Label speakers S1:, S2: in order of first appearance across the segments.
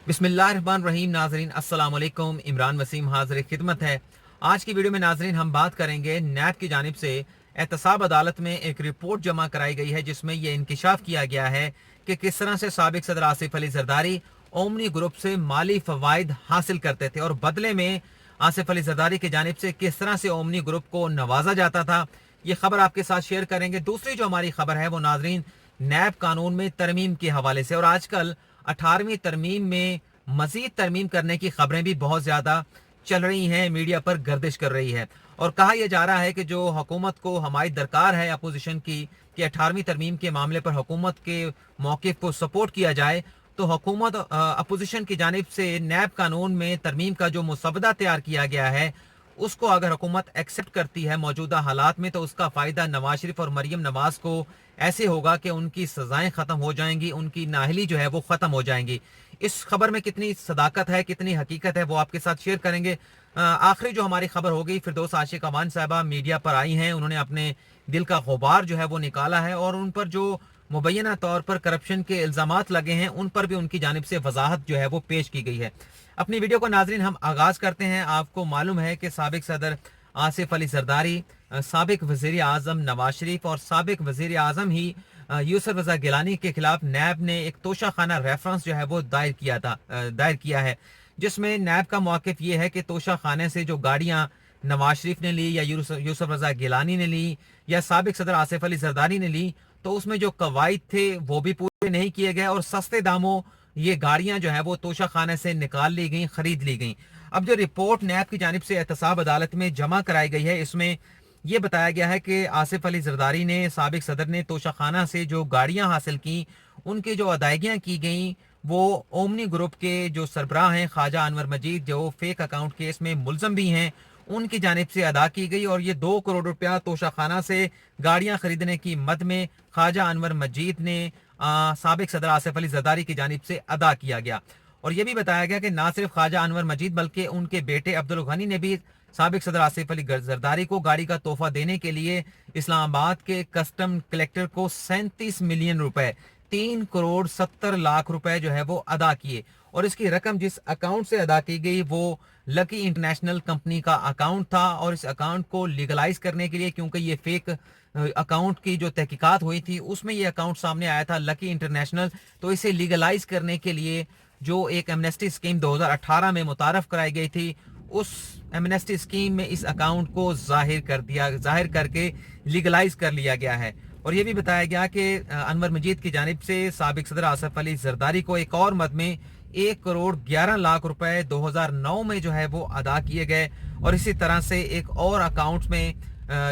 S1: बिस्मिल्लाहिर्रहमानिर्रहीम। नाजरीन अस्सलाम वालेकुम। इमरान वसीम हाजिर खिदमत है। आज की वीडियो में नाजरीन हम बात करेंगे नैब की जानिब से एहतसाब अदालत में एक रिपोर्ट जमा कराई गई है जिसमें यह इंकिशाफ किया गया है कि किस तरह से साबिक सदर आसिफ अली जरदारी ओमनी ग्रुप से माली फवाइद हासिल करते थे और बदले में आसिफ अली जरदारी की जानिब से किस तरह से ओमनी ग्रुप को नवाजा जाता था। ये खबर आपके साथ शेयर करेंगे। दूसरी जो हमारी खबर है वो नाजरीन नैब कानून में तरमीम के हवाले से, और आजकल 18वीं तरमीम में मजीद तरमीम करने की खबरें भी बहुत ज़्यादा चल रही हैं, मीडिया पर गर्दिश कर रही है और कहा यह जा रहा है कि जो हुकूमत को हमारी दरकार है अपोजिशन की कि 18वीं तरमीम के मामले पर हुकूमत के मौक़िफ़ को सपोर्ट किया जाए, तो हुकूमत अपोजिशन की जानिब से नैब कानून में तरमीम का जो मुसवदा तैयार किया गया है उसको अगर हुकूमत एक्सेप्ट करती है मौजूदा हालात में, तो उसका फ़ायदा नवाज शरीफ और मरीम नवाज को ऐसे होगा कि उनकी सज़ाएं ख़त्म हो जाएंगी, उनकी नाहली जो है वो ख़त्म हो जाएंगी। इस खबर में कितनी सदाकत है, कितनी हकीकत है, वो आपके साथ शेयर करेंगे। आखिरी जो हमारी खबर हो गई, फिरदौस आशिक अमान साहबा मीडिया पर आई हैं, उन्होंने अपने दिल का गुबार जो है वो निकाला है और उन पर जो मुबैना तौर पर करप्शन के इल्ज़ामात लगे हैं उन पर भी उनकी जानिब से वजाहत जो है वो पेश की गई है। अपनी वीडियो को नाजरीन हम आगाज़ करते हैं। आपको मालूम है कि साबिक सदर आसिफ अली जरदारी, साबिक वज़ीर आज़म नवाज शरीफ और साबिक वज़ीर आज़म ही यूसुफ रज़ा गिलानी के खिलाफ नैब ने एक तोशाखाना रेफरेंस जो है वो दायर किया है, जिसमें नैब का मौक़िफ़ ये है कि तोशाखाने से जो गाड़ियाँ नवाज शरीफ ने ली या यूसुफ रज़ा गिलानी ने ली या साबिक सदर आसिफ अली जरदारी ने ली, तो उसमें जो कवायद थे वो भी पूरे नहीं किए गए और सस्ते दामों ये गाड़ियां जो है वो तोशा खाने से निकाल ली गई, खरीद ली गई। अब जो रिपोर्ट नैब की जानिब से एहतसाब अदालत में जमा कराई गई है, इसमें यह बताया गया है कि आसिफ अली जरदारी ने, साबिक सदर ने तोशा खाना से जो गाड़ियां हासिल की उनकी जो अदायगियां की गई वो ओमनी ग्रुप के जो सरबराह हैं ख्वाजा अनवर मजीद, जो फेक अकाउंट केस में मुलजम भी हैं, उनकी जानिब से अदा की गई और ये 2 करोड़ रुपया तोशाखाना से गाड़ियां खरीदने की मद में ख्वाजा अनवर मजीद ने साबिक सदर आसिफ अली जरदारी की जानिब से अदा किया गया। और यह भी बताया गया कि ना सिर्फ ख्वाजा अनवर मजीद बल्कि उनके बेटे अब्दुल गनी ने भी साबिक सदर आसिफ अली जरदारी को गाड़ी का तोहफा देने के लिए इस्लामाबाद के कस्टम कलेक्टर को 37 मिलियन रुपए, 3 करोड़ 70 लाख रुपए जो है वो अदा किए और इसकी रकम जिस अकाउंट से अदा की गई वो लकी इंटरनेशनल कंपनी का अकाउंट था और इस अकाउंट को लीगलाइज करने के लिए, क्योंकि ये फेक अकाउंट की जो तहकीकात हुई थी उसमें ये अकाउंट सामने आया था लकी इंटरनेशनल, तो इसे लीगलाइज करने के लिए जो एक एमनेस्टी स्कीम 2018 में मुतारफ कराई गई थी, उस एमनेस्टी स्कीम में इस अकाउंट को जाहिर करके लीगलाइज कर लिया गया है। और यह भी बताया गया कि अनवर मजीद की जानिब से साबिक सदर आसिफ अली जरदारी को एक और मद में 1 करोड़ 11 लाख रुपए 2009 में जो है वो अदा किए गए और इसी तरह से एक और अकाउंट में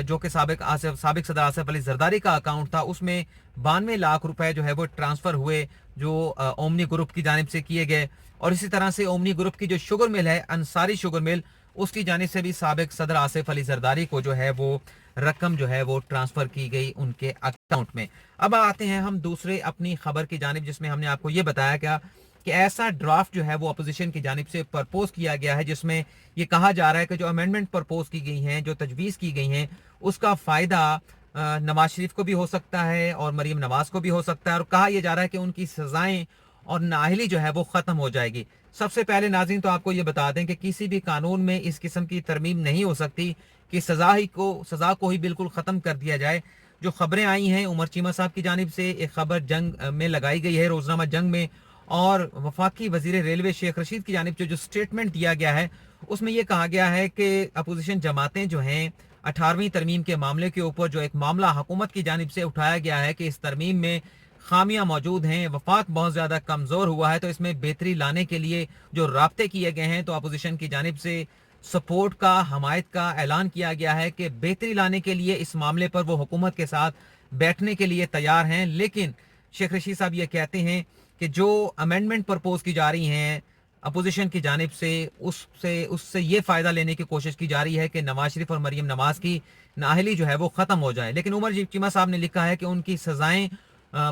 S1: जो कि साबिक सदर आसिफ अली जरदारी का अकाउंट था उसमें 92 लाख रुपए जो है वो ट्रांसफर हुए जो ओमनी ग्रुप की जानिब से किए गए। और इसी तरह से ओमनी ग्रुप की जो शुगर मिल है, अंसारी शुगर मिल, उसकी जानिब से भी साबिक सदर आसिफ अली जरदारी को जो है वो रकम जो है वो ट्रांसफर की गई उनके अकाउंट में। अब आते हैं हम दूसरे अपनी खबर की जानिब, जिसमें हमने आपको ये बताया क्या कि ऐसा ड्राफ्ट जो है वो अपोजिशन की जानिब से प्रपोज किया गया है जिसमें ये कहा जा रहा है कि जो अमेंडमेंट प्रपोज की गई हैं, जो तजवीज़ की गई हैं, उसका फ़ायदा नवाज शरीफ को भी हो सकता है और मरीम नवाज को भी हो सकता है और कहा यह जा रहा है कि उनकी सज़ाएं और नाअहली जो है वो ख़त्म हो जाएगी। सबसे पहले नाज़रीन तो आपको ये बता दें कि किसी भी कानून में इस किस्म की तरमीम नहीं हो सकती कि सज़ा को ही बिल्कुल ख़त्म कर दिया जाए। जो खबरें आई हैं उमर चीमा साहब की जानिब से, एक खबर जंग में लगाई गई है रोजनामा जंग में, और वफाकी वजीर रेलवे शेख रशीद की जानिब से जो स्टेटमेंट दिया गया है उसमें यह कहा गया है कि अपोजिशन जमातें जो हैं 18वीं तरमीम के मामले के ऊपर जो एक मामला हुकूमत की जानिब से उठाया गया है कि इस तरमीम में खामियां मौजूद हैं, वफाक बहुत ज़्यादा कमज़ोर हुआ है, तो इसमें बेहतरी लाने के लिए जो राब्ते किए गए हैं, तो अपोजिशन की जानिब से सपोर्ट का, हमायत का ऐलान किया गया है कि बेहतरी लाने के लिए इस मामले पर वो हुकूमत के साथ बैठने के लिए तैयार हैं। लेकिन शेख रशीद साहब ये कहते हैं कि जो अमेंडमेंट प्रपोज की जा रही हैं अपोजिशन की जानिब से उससे ये फ़ायदा लेने की कोशिश की जा रही है कि नवाज शरीफ और मरीम नवाज की नाअहली जो है वो ख़त्म हो जाए। लेकिन उमर चीमा साहब ने लिखा है कि उनकी सज़ाएं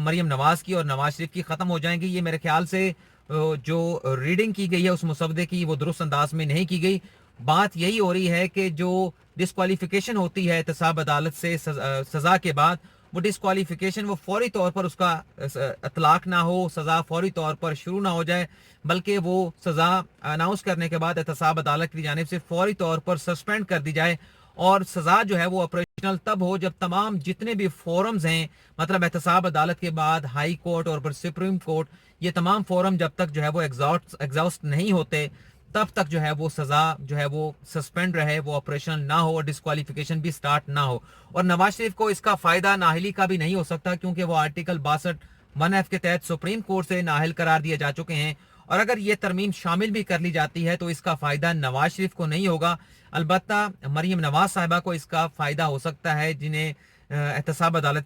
S1: मरीम नवाज की और नवाज शरीफ की ख़त्म हो जाएंगी। ये मेरे ख्याल से जो रीडिंग की गई है उस मुसवदे की वो दुरुस्त अंदाज में नहीं की गई। बात यही हो रही है कि जो डिस्क्वालिफिकेशन होती है एहतसाब अदालत से सज़ा के बाद वो डिस्क्वालिफिकेशन वो फौरी तौर पर उसका इतलाक ना हो, सज़ा फौरी तौर पर शुरू ना हो जाए, बल्कि वो सज़ा अनाउंस करने के बाद एहतसाब अदालत की जानिब से फौरी तौर पर सस्पेंड कर दी जाए और सज़ा जो है वो ऑपरेशनल तब हो जब तमाम जितने भी फोरम्स हैं, मतलब एहतसाब अदालत के बाद हाई कोर्ट और फिर सुप्रीम कोर्ट, ये तमाम फोरम जब तक जो है वो एग्जॉस्ट नहीं होते तब तक जो है वो सज़ा जो है वो सस्पेंड रहे, वो ऑपरेशनल ना हो और डिस्क्वालिफिकेशन भी स्टार्ट ना हो। और नवाज शरीफ को इसका फ़ायदा नाहली का भी नहीं हो सकता, क्योंकि वो आर्टिकल 62(1)(f) के तहत सुप्रीम कोर्ट से नाहल करार दिए जा चुके हैं। और अगर ये तरमीम शामिल भी कर ली जाती है तो इसका फ़ायदा नवाज शरीफ को नहीं होगा, अलबत्ता मरीम नवाज साहिबा को इसका फ़ायदा हो सकता है, जिन्हें एहतसाब अदालत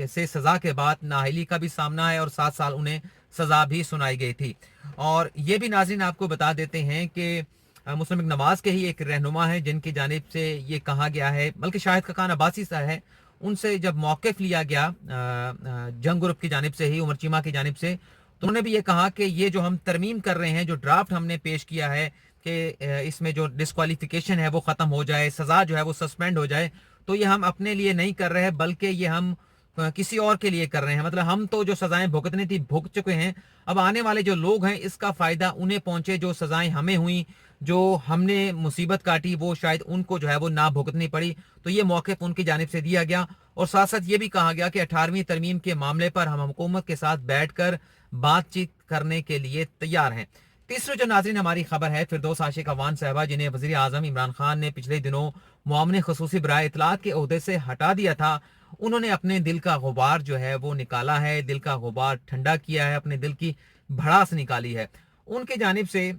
S1: से सज़ा के बाद नाहली का भी सामना है और 7 साल उन्हें सज़ा भी सुनाई गई थी। और ये भी नाज़रीन आपको बता देते हैं कि मुस्लिम लीग नवाज के ही एक रहनुमा है जिनकी जानिब से ये कहा गया है, बल्कि शाहिद खकान अब्बासी साहब है, उनसे जब मौक़िफ़ लिया गया जंग ग्रुप की जानिब से ही, उमर चीमा की जानिब से, तो उन्होंने भी ये कहा कि ये जो हम तरमीम कर रहे हैं, जो ड्राफ्ट हमने पेश किया है कि इसमें जो डिस्क्वालिफिकेशन है वो ख़त्म हो जाए, सज़ा जो है वो सस्पेंड हो जाए, तो ये हम अपने लिए नहीं कर रहे हैं, बल्कि ये हम किसी और के लिए कर रहे हैं। मतलब हम तो जो सजाएं भुगतनी थी भुगत चुके हैं, अब आने वाले जो लोग हैं इसका फायदा उन्हें पहुंचे, जो सजाएं हमें हुई, जो हमने मुसीबत काटी, वो शायद उनको जो है वो ना भुगतनी पड़ी। तो ये मौके पर उनकी जानिब से दिया गया और साथ साथ ये भी कहा गया कि 18वीं तरमीम के मामले पर हम हुकूमत के साथ बैठकर बातचीत करने के लिए तैयार हैं। तीसरी जो नाज़रीन हमारी खबर है फिरदौस आशिक अवान साहबा, जिन्हें वज़ीर आज़म इमरान खान ने पिछले दिनों मुआवने ख़ुसूसी बराए इत्तलात के ओहदे से हटा दिया था। उन्होंने अपने दिल का गुबार जो है वो निकाला है, दिल का गुबार ठंडा किया है, अपने दिल की भड़ास निकाली है। उनकी जानिब से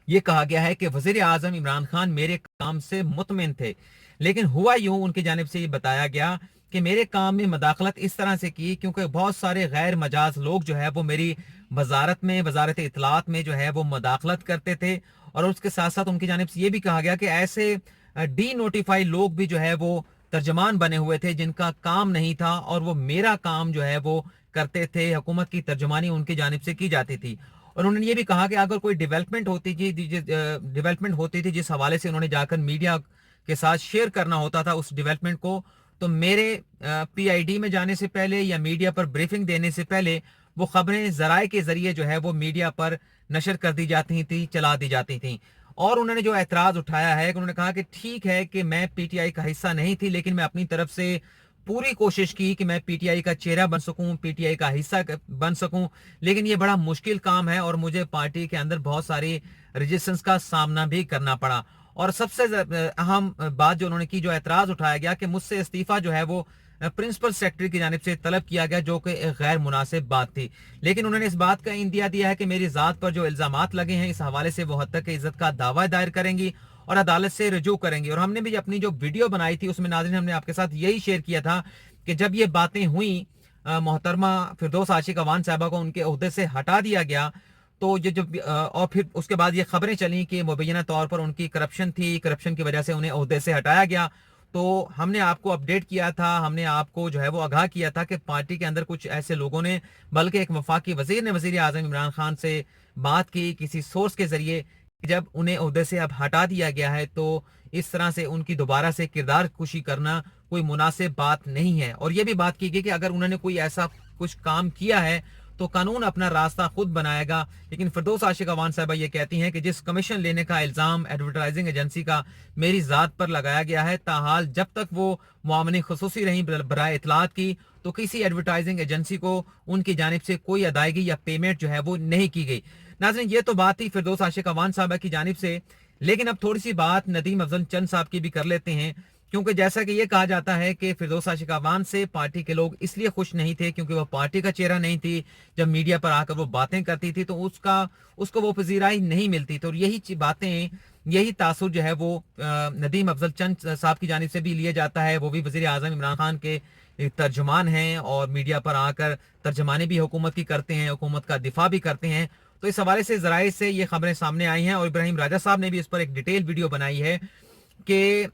S1: ये कहा गया है कि वज़ीर आज़म इमरान खान मेरे काम से मुतमिन थे, लेकिन हुआ यूं, उनकी जानिब से ये बताया गया कि मेरे काम में मदाखलत इस तरह से की क्योंकि बहुत सारे गैर मजाज लोग जो है वो मेरी वजारत में, वजारत इत्तलात में जो है वो मदाखलत करते थे। और उसके साथ साथ उनकी जानिब से ये भी कहा गया कि ऐसे डी नोटिफाई लोग भी जो है वो तर्जमान बने हुए थे जिनका काम नहीं था और वो मेरा काम जो है वो करते थे, हुकूमत की तर्जमानी उनकी जानिब से की जाती थी। और उन्होंने ये भी कहा कि अगर कोई डेवलपमेंट होती थी जिस हवाले से उन्होंने जाकर मीडिया के साथ शेयर करना होता था उस डेवलपमेंट को, तो मेरे PID में जाने से पहले या मीडिया पर ब्रीफिंग देने से पहले वो खबरें जराए के जरिए जो है वो मीडिया पर नशर कर दी जाती थी, चला दी जाती थी। और उन्होंने जो एतराज उठाया है, उन्होंने कहा कि ठीक है कि मैं PTI का हिस्सा नहीं थी, लेकिन मैं अपनी तरफ से पूरी कोशिश की कि मैं PTI का चेहरा बन सकूं, PTI का हिस्सा बन सकूं, लेकिन ये बड़ा मुश्किल काम है और मुझे पार्टी के अंदर बहुत सारी रेजिस्टेंस का सामना भी करना पड़ा। और सबसे अहम बात जो उन्होंने की, जो एतराज उठाया गया कि मुझसे इस्तीफा जो है वो प्रिंसिपल सेक्रेटरी की जानिब से तलब किया गया, जो कि एक गैर मुनासिब बात थी। लेकिन उन्होंने इस बात का इंदिया दिया है कि मेरी ज़ात पर जो इल्ज़ामात लगे हैं इस हवाले से वो हद तक इज्जत का दावा दायर करेंगी और अदालत से रजू करेंगी। और हमने भी अपनी जो वीडियो बनाई थी उसमें नाज़रीन हमने आपके साथ यही शेयर किया था कि जब ये बातें हुई, मोहतरमा फिरदौस आशिक अवान साहबा को उनके ओहदे से हटा दिया गया, तो ये जब और फिर उसके बाद ये खबरें चली कि मुबैना तौर पर उनकी करप्शन थी, करप्शन की वजह से उन्हें ओहदे से हटाया गया, तो हमने आपको अपडेट किया था, हमने आपको जो है वो आगाह किया था कि पार्टी के अंदर कुछ ऐसे लोगों ने, बल्कि एक वफाकी वजीर ने वजीर आज़म इमरान खान से बात की किसी सोर्स के जरिए, जब उन्हें ओहदे से अब हटा दिया गया है तो इस तरह से उनकी दोबारा से किरदार कुशी करना कोई मुनासिब बात नहीं है। और ये भी बात की गई कि अगर उन्होंने कोई ऐसा कुछ काम किया है तो कानून अपना रास्ता खुद बनाएगा। लेकिन फिरदौस आशिक अवान साहबा ये कहती हैं कि जिस कमीशन लेने का इल्ज़ाम एडवर्टाइजिंग एजेंसी का मेरी ज़ात पर लगाया गया है, ताहाल जब तक वो मुआवने खुसूसी रही बराए इत्तलात की, तो किसी एडवर्टाइजिंग एजेंसी को उनकी जानिब से कोई अदायगी या पेमेंट जो है वो नहीं की गई। नाज़रीन, ये तो बात थी फिरदौस आशिक अवान साहबा की जानिब से, लेकिन अब थोड़ी सी बात नदीम अफजल चंद साहब की भी कर लेते हैं, क्योंकि जैसा कि ये कहा जाता है कि फिरदौस आशिक अवान से पार्टी के लोग इसलिए खुश नहीं थे क्योंकि वो पार्टी का चेहरा नहीं थी। जब मीडिया पर आकर वो बातें करती थी तो उसको वो पजीराई नहीं मिलती। तो यही बातें, यही तासुर जो है वो नदीम अफजल चंद साहब की जानिब से भी लिया जाता है। वो भी वजीर आज़म इमरान खान के तर्जुमान हैं और मीडिया पर आकर तर्जमानी भी हुकूमत की करते हैं, हुकूमत का दिफा भी करते हैं। तो इस हवाले से ज़राए से ये खबरें सामने आई हैं और इब्राहिम राजा साहब ने भी इस पर एक डिटेल वीडियो बनाई है कि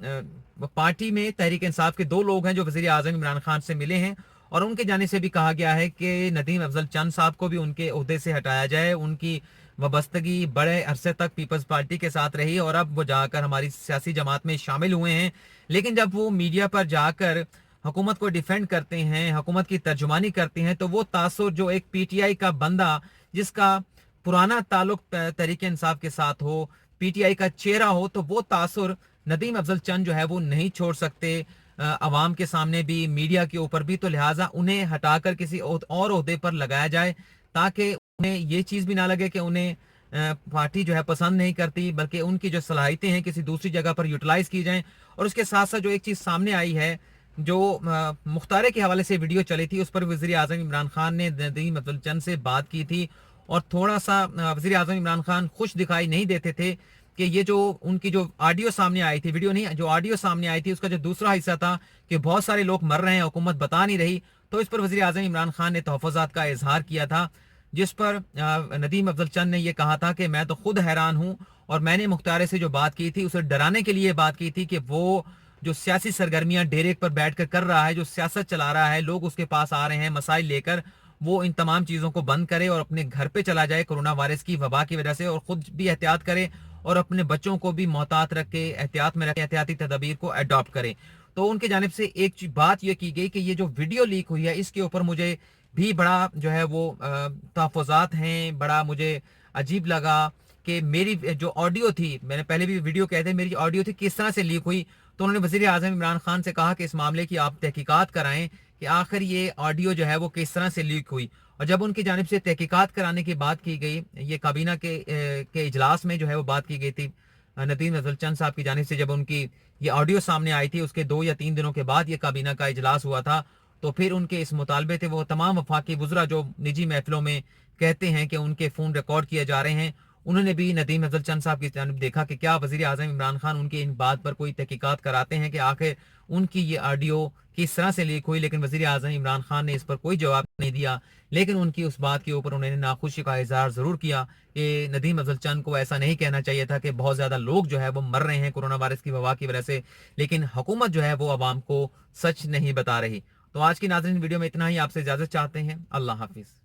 S1: पार्टी में तहरीक इंसाफ के 2 लोग हैं जो वजीर आज़म इमरान खान से मिले हैं और उनके जाने से भी कहा गया है कि नदीम अफजल चंद साहब को भी उनके ओहदे से हटाया जाए। उनकी वाबस्तगी बड़े अरसे तक पीपल्स पार्टी के साथ रही और अब वो जाकर हमारी सियासी जमात में शामिल हुए हैं, लेकिन जब वो मीडिया पर जाकर हुकूमत को डिफेंड करते हैं, हुकूमत की तर्जुमानी करते हैं, तो वो तासुर जो एक पीटीआई का बंदा जिसका पुराना ताल्लुक तहरीक इंसाफ के साथ हो, पीटीआई का चेहरा हो, तो वो तासुर नदीम अफजल चंद जो है वो नहीं छोड़ सकते अवाम के सामने भी, मीडिया के ऊपर भी। तो लिहाजा उन्हें हटाकर किसी और ओहदे पर लगाया जाए ताकि उन्हें ये चीज़ भी ना लगे कि उन्हें पार्टी जो है पसंद नहीं करती, बल्कि उनकी जो सलाहियतें हैं किसी दूसरी जगह पर यूटिलाइज की जाएं। और उसके साथ साथ जो एक चीज़ सामने आई है, जो मुख्तारे के हवाले से वीडियो चली थी, उस पर वज़ीर आज़म इमरान खान ने नदीम अफजल चंद से बात की थी और थोड़ा सा वज़ीर आज़म इमरान खान खुश दिखाई नहीं देते थे कि ये जो उनकी जो ऑडियो सामने आई थी, वीडियो नहीं, जो ऑडियो सामने आई थी, उसका जो दूसरा हिस्सा था कि बहुत सारे लोग मर रहे हैं, हुकूमत बता नहीं रही, तो इस पर वज़ीर आज़म इमरान खान ने तहफ़्फ़ुज़ात का इजहार किया था, जिस पर नदीम अफजल चंद ने यह कहा था कि मैं तो खुद हैरान हूँ और मैंने मुख्तारे से जो बात की थी उसे डराने के लिए बात की थी कि वो जो सियासी सरगर्मियां डेरे पर बैठकर कर रहा है, जो सियासत चला रहा है, लोग उसके पास आ रहे हैं मसाइल लेकर, वो इन तमाम चीज़ों को बंद करे और अपने घर पे चला जाए कोरोना वायरस की वबा की वजह से, और खुद भी एहतियात करे और अपने बच्चों को भी मोहतात रख के एहतियात में रखे, एहतियाती तदाबीर को अडॉप्ट करे। तो उनकी जानिब से एक बात यह की गई कि ये जो वीडियो लीक हुई है इसके ऊपर मुझे भी बड़ा जो है वो तहफ़्फ़ुज़ात हैं, बड़ा मुझे अजीब लगा कि मेरी जो ऑडियो थी, मैंने पहले भी वीडियो कहते मेरी ऑडियो थी, किस तरह से लीक हुई। तो उन्होंने वज़ीर आज़म इमरान खान से कहा कि इस मामले की आप तहकीकात कराएं कि आखिर ये ऑडियो जो है वो किस तरह से लीक हुई। और जब उनकी जानिब से तहकीकात कराने की बात की गई, ये काबीना के इजलास में जो है वो बात की गई थी नदीम अफजल चंद साहब की जानिब से, जब उनकी ये ऑडियो सामने आई थी उसके 2 या 3 दिनों के बाद ये काबीना का इजलास हुआ था, तो फिर उनके इस मुतालबे थे वो तमाम वफाकी वुज़रा जो निजी महफिलों में कहते हैं कि उनके फ़ोन रिकॉर्ड किए जा रहे हैं, उन्होंने भी नदीम अफजल चंद साहब की जानिब देखा कि क्या वज़ीर आज़म इमरान खान उनकी इन बात पर कोई तहकीकात कराते हैं कि आखिर उनकी ये ऑडियो किस तरह से लीक हुई। लेकिन वज़ीर आज़म इमरान खान ने इस पर कोई जवाब नहीं दिया, लेकिन उनकी उस बात के ऊपर उन्होंने नाखुशी का इजहार ज़रूर किया कि नदीम अफजल चंद को ऐसा नहीं कहना चाहिए था कि बहुत ज़्यादा लोग जो है वो मर रहे हैं कोरोना वायरस की वबा की वजह से, लेकिन हुकूमत जो है वो आवाम को सच नहीं बता रही। तो आज की नाज़रीन वीडियो में इतना ही, आपसे इजाज़त चाहते हैं। अल्लाह हाफिज़।